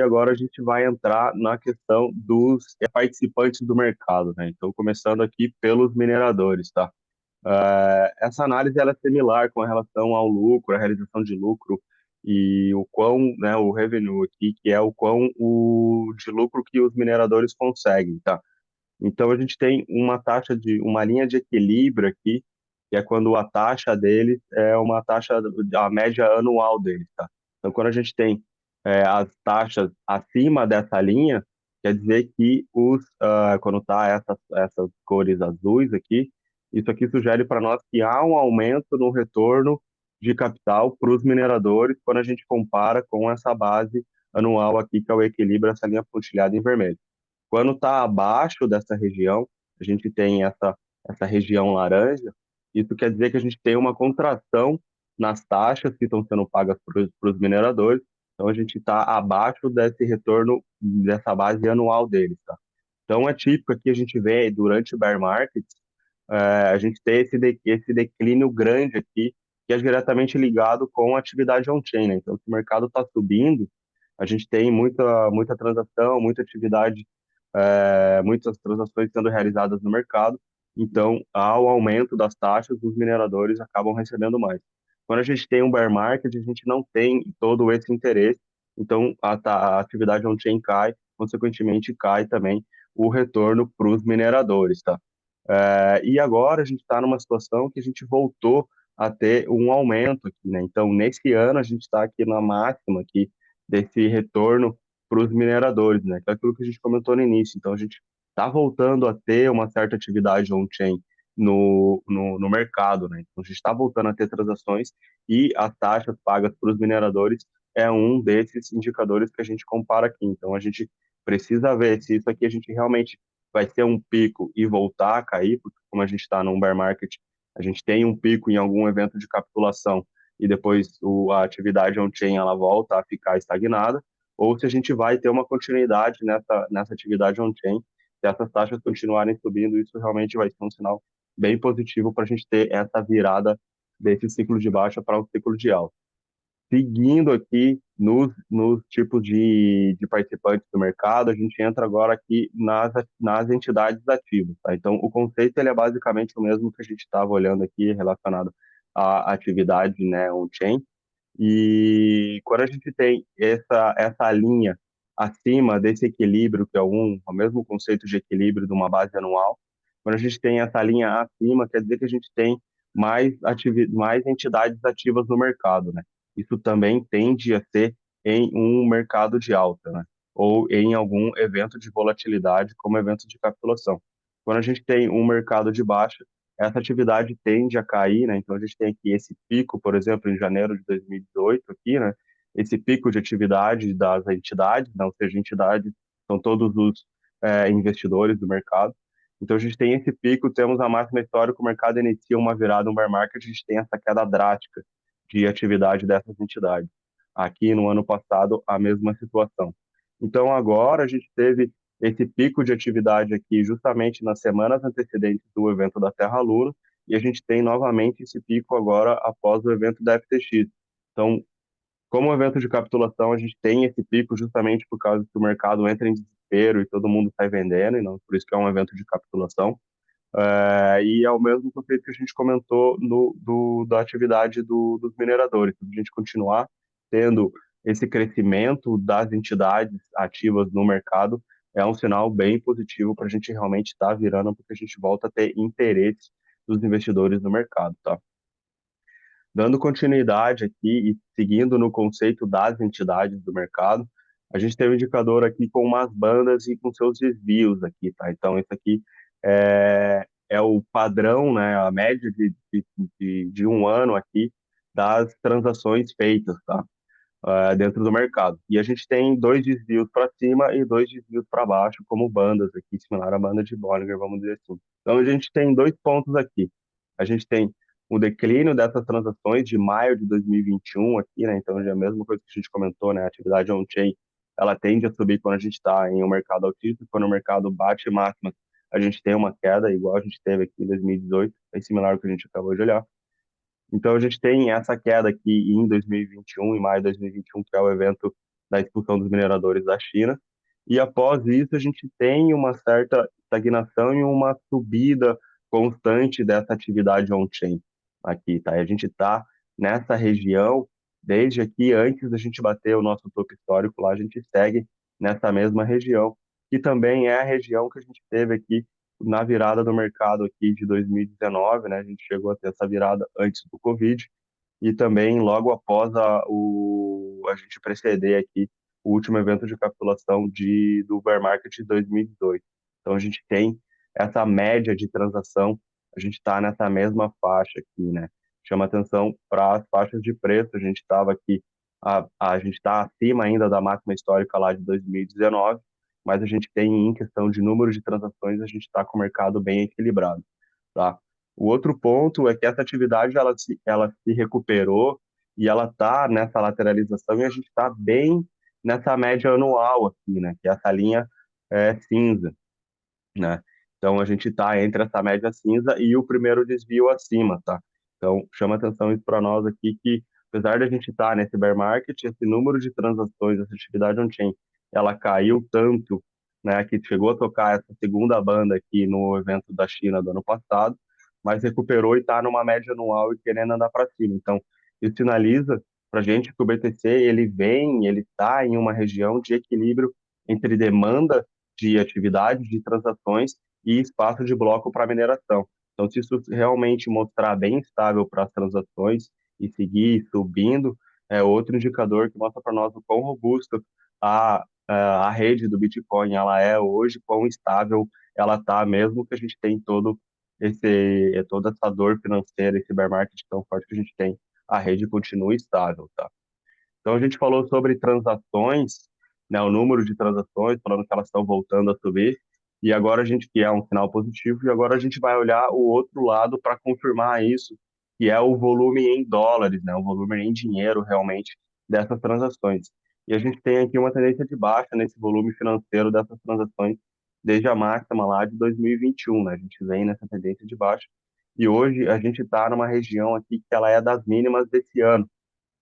agora a gente vai entrar na questão dos participantes do mercado, né? Então, começando aqui pelos mineradores, tá? Essa análise ela é similar com relação ao lucro, a realização de lucro e o quão, né, o revenue aqui, que é o quão o de lucro que os mineradores conseguem, tá? Então a gente tem uma linha de equilíbrio aqui, que é quando a taxa deles é uma taxa, a média anual deles, tá? Então quando a gente tem as taxas acima dessa linha, quer dizer que quando tá essas cores azuis aqui, isso aqui sugere para nós que há um aumento no retorno de capital para os mineradores quando a gente compara com essa base anual aqui, que é o equilíbrio, essa linha pontilhada em vermelho. Quando está abaixo dessa região, a gente tem essa região laranja, isso quer dizer que a gente tem uma contração nas taxas que estão sendo pagas para os mineradores, então a gente está abaixo desse retorno, dessa base anual deles, tá? Então é típico que a gente vê durante o bear market, a gente ter esse declínio grande aqui, que é diretamente ligado com a atividade on-chain, né? Então, se o mercado está subindo, a gente tem muita transação, muita atividade, muitas transações sendo realizadas no mercado. Então, ao aumento das taxas, os mineradores acabam recebendo mais. Quando a gente tem um bear market, a gente não tem todo esse interesse. Então, a atividade on-chain cai, consequentemente cai também o retorno para os mineradores, tá? E agora a gente está numa situação que a gente voltou a ter um aumento aqui, né? Então, nesse ano, a gente está aqui na máxima aqui desse retorno para os mineradores, né? Que é aquilo que a gente comentou no início. Então, a gente está voltando a ter uma certa atividade on-chain no mercado, né? Então, a gente está voltando a ter transações e as taxas pagas para os mineradores é um desses indicadores que a gente compara aqui. Então, a gente precisa ver se isso aqui a gente realmente vai ser um pico e voltar a cair, porque como a gente está num bear market, a gente tem um pico em algum evento de capitulação e depois a atividade on-chain ela volta a ficar estagnada, ou se a gente vai ter uma continuidade nessa atividade on-chain, se essas taxas continuarem subindo, isso realmente vai ser um sinal bem positivo para a gente ter essa virada desse ciclo de baixa para um ciclo de alta. Seguindo aqui nos tipos de participantes do mercado, a gente entra agora aqui nas entidades ativas, tá? Então, o conceito ele é basicamente o mesmo que a gente estava olhando aqui relacionado à atividade, né, on-chain. E quando a gente tem essa linha acima desse equilíbrio, que é o mesmo conceito de equilíbrio de uma base anual, quando a gente tem essa linha acima, quer dizer que a gente tem mais entidades ativas no mercado, né? Isso também tende a ser em um mercado de alta, né? Ou em algum evento de volatilidade, como evento de capitulação. Quando a gente tem um mercado de baixa, essa atividade tende a cair, né? Então a gente tem aqui esse pico, por exemplo, em janeiro de 2018 aqui, né? Esse pico de atividade das entidades, né? Ou seja, entidades são todos os investidores do mercado. Então a gente tem esse pico, temos a máxima histórica, o mercado inicia uma virada, um bear market, a gente tem essa queda drástica de atividade dessas entidades. Aqui no ano passado, a mesma situação. Então agora a gente teve esse pico de atividade aqui justamente nas semanas antecedentes do evento da Terra Luna, e a gente tem novamente esse pico agora após o evento da FTX. Então, como evento de capitulação, a gente tem esse pico justamente por causa que o mercado entra em desespero e todo mundo sai vendendo, e não por isso que é um evento de capitulação. E é o mesmo conceito que a gente comentou da atividade dos mineradores. Se a gente continuar tendo esse crescimento das entidades ativas no mercado, é um sinal bem positivo para a gente realmente estar virando, porque a gente volta a ter interesse dos investidores no mercado, tá? Dando continuidade aqui e seguindo no conceito das entidades do mercado, a gente tem um indicador aqui com umas bandas e com seus desvios aqui, tá? Então, isso aqui é o padrão, né, a média de um ano aqui das transações feitas, tá? Dentro do mercado. E a gente tem dois desvios para cima e dois desvios para baixo, como bandas aqui, similar à banda de Bollinger, vamos dizer assim. Então a gente tem dois pontos aqui. A gente tem o declínio dessas transações de maio de 2021 aqui, né? Então é a mesma coisa que a gente comentou, né? A atividade on-chain, ela tende a subir quando a gente está em um mercado altíssimo, quando o mercado bate máximas, a gente tem uma queda, igual a gente teve aqui em 2018, é similar ao que a gente acabou de olhar. Então, a gente tem essa queda aqui em 2021, em maio de 2021, que é o evento da expulsão dos mineradores da China. E após isso, a gente tem uma certa estagnação e uma subida constante dessa atividade on-chain aqui, tá? E a gente está nessa região desde aqui, antes da gente bater o nosso topo histórico lá, a gente segue nessa mesma região, que também é a região que a gente teve aqui na virada do mercado aqui de 2019, né? A gente chegou a ter essa virada antes do Covid e também logo após a gente preceder aqui o último evento de capitulação do bear market de 2018. Então a gente tem essa média de transação, a gente está nessa mesma faixa aqui, né? Chama atenção para as faixas de preço, a gente estava aqui, a gente está acima ainda da máxima histórica lá de 2019, mas a gente tem em questão de número de transações, a gente está com o mercado bem equilibrado, tá? O outro ponto é que essa atividade ela se recuperou e ela está nessa lateralização e a gente está bem nessa média anual aqui, né? Que é essa linha cinza, né? Então a gente está entre essa média cinza e o primeiro desvio acima, tá? Então chama atenção isso para nós aqui que apesar de a gente estar nesse bear market, esse número de transações, essa atividade on-chain, ela caiu tanto, né? Que chegou a tocar essa segunda banda aqui no evento da China do ano passado, mas recuperou e está numa média anual e querendo andar para cima. Então isso sinaliza para a gente que o BTC ele está em uma região de equilíbrio entre demanda de atividades, de transações e espaço de bloco para mineração. Então, se isso realmente mostrar bem estável para as transações e seguir subindo, é outro indicador que mostra para nós o quão robusta a rede do Bitcoin ela é hoje, quão estável ela está, mesmo que a gente tenha toda essa dor financeira, esse bear market tão forte que a gente tem, a rede continua estável, tá? Então a gente falou sobre transações, né, o número de transações, falando que elas estão voltando a subir, e agora a gente, que é um sinal positivo, e agora a gente vai olhar o outro lado para confirmar isso, que é o volume em dólares, né, o volume em dinheiro realmente dessas transações. E a gente tem aqui uma tendência de baixa nesse volume financeiro dessas transações desde a máxima lá de 2021, né? A gente vem nessa tendência de baixa. E hoje a gente está numa região aqui que ela é das mínimas desse ano,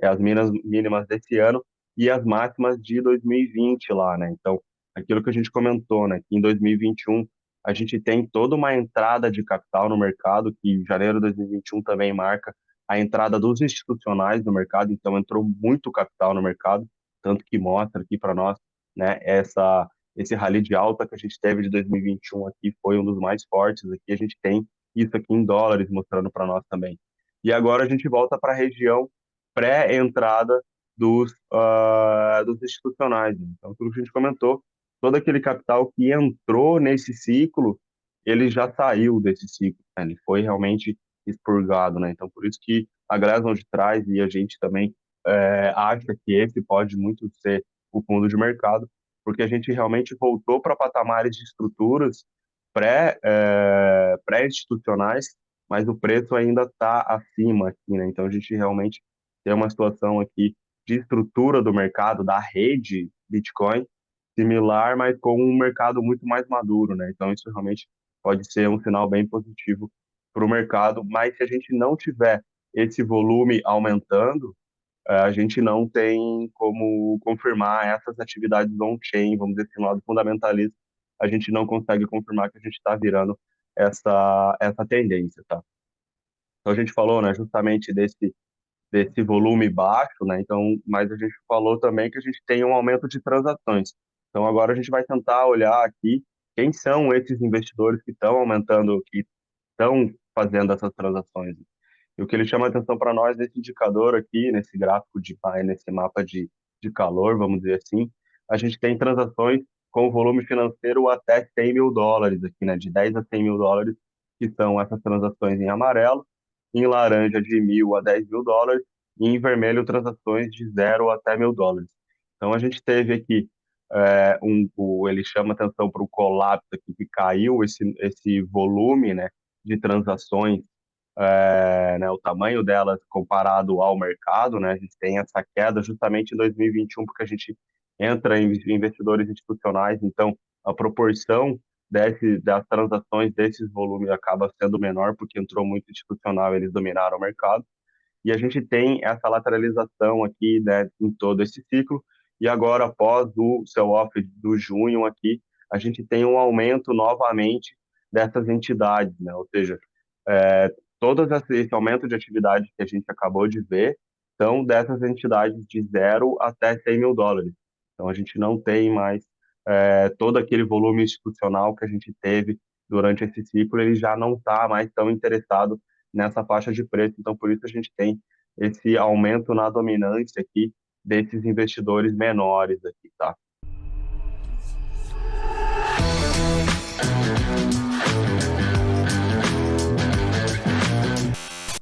as mínimas desse ano e as máximas de 2020 lá, né? Então, aquilo que a gente comentou, né? Que em 2021 a gente tem toda uma entrada de capital no mercado, que em janeiro de 2021 também marca a entrada dos institucionais no mercado, então entrou muito capital no mercado, tanto que mostra aqui para nós, né? Esse rally de alta que a gente teve de 2021 aqui foi um dos mais fortes. Aqui a gente tem isso aqui em dólares mostrando para nós também. E agora a gente volta para a região pré-entrada dos institucionais, né? Então, tudo que a gente comentou, todo aquele capital que entrou nesse ciclo, ele já saiu desse ciclo, né? Ele foi realmente expurgado, né? Então, por isso que a galera de trás e a gente também acha que esse pode muito ser o fundo de mercado, porque a gente realmente voltou para patamares de estruturas pré-institucionais, mas o preço ainda está acima aqui, né? Então a gente realmente tem uma situação aqui de estrutura do mercado, da rede Bitcoin, similar, mas com um mercado muito mais maduro, né? Então isso realmente pode ser um sinal bem positivo para o mercado, mas se a gente não tiver esse volume aumentando, a gente não tem como confirmar essas atividades on-chain, vamos dizer assim, no lado fundamentalista, a gente não consegue confirmar que a gente está virando essa tendência, tá? Então a gente falou, né, justamente desse volume baixo, né? Então, mas a gente falou também que a gente tem um aumento de transações. Então agora a gente vai tentar olhar aqui quem são esses investidores que estão aumentando, que estão fazendo essas transações. E o que ele chama atenção para nós nesse indicador aqui, nesse gráfico nesse mapa de calor, vamos dizer assim, a gente tem transações com volume financeiro até 100 mil dólares aqui, né? De 10 a 100 mil dólares, que são essas transações em amarelo, em laranja de 1.000 a 10 mil dólares, e em vermelho transações de 0 até 1.000 dólares. Então a gente teve aqui ele chama atenção para o colapso aqui, que caiu esse volume, né, de transações, né, o tamanho delas comparado ao mercado, né, a gente tem essa queda justamente em 2021, porque a gente entra em investidores institucionais, então a proporção das transações desses volumes acaba sendo menor, porque entrou muito institucional, eles dominaram o mercado, e a gente tem essa lateralização aqui, né, em todo esse ciclo, e agora, após o sell-off do junho aqui, a gente tem um aumento novamente dessas entidades, né? Ou seja, é, esse aumento de atividade que a gente acabou de ver são dessas entidades de 0 até 100 mil dólares. Então, a gente não tem mais todo aquele volume institucional que a gente teve durante esse ciclo, ele já não está mais tão interessado nessa faixa de preço. Então, por isso a gente tem esse aumento na dominância aqui desses investidores menores aqui, tá?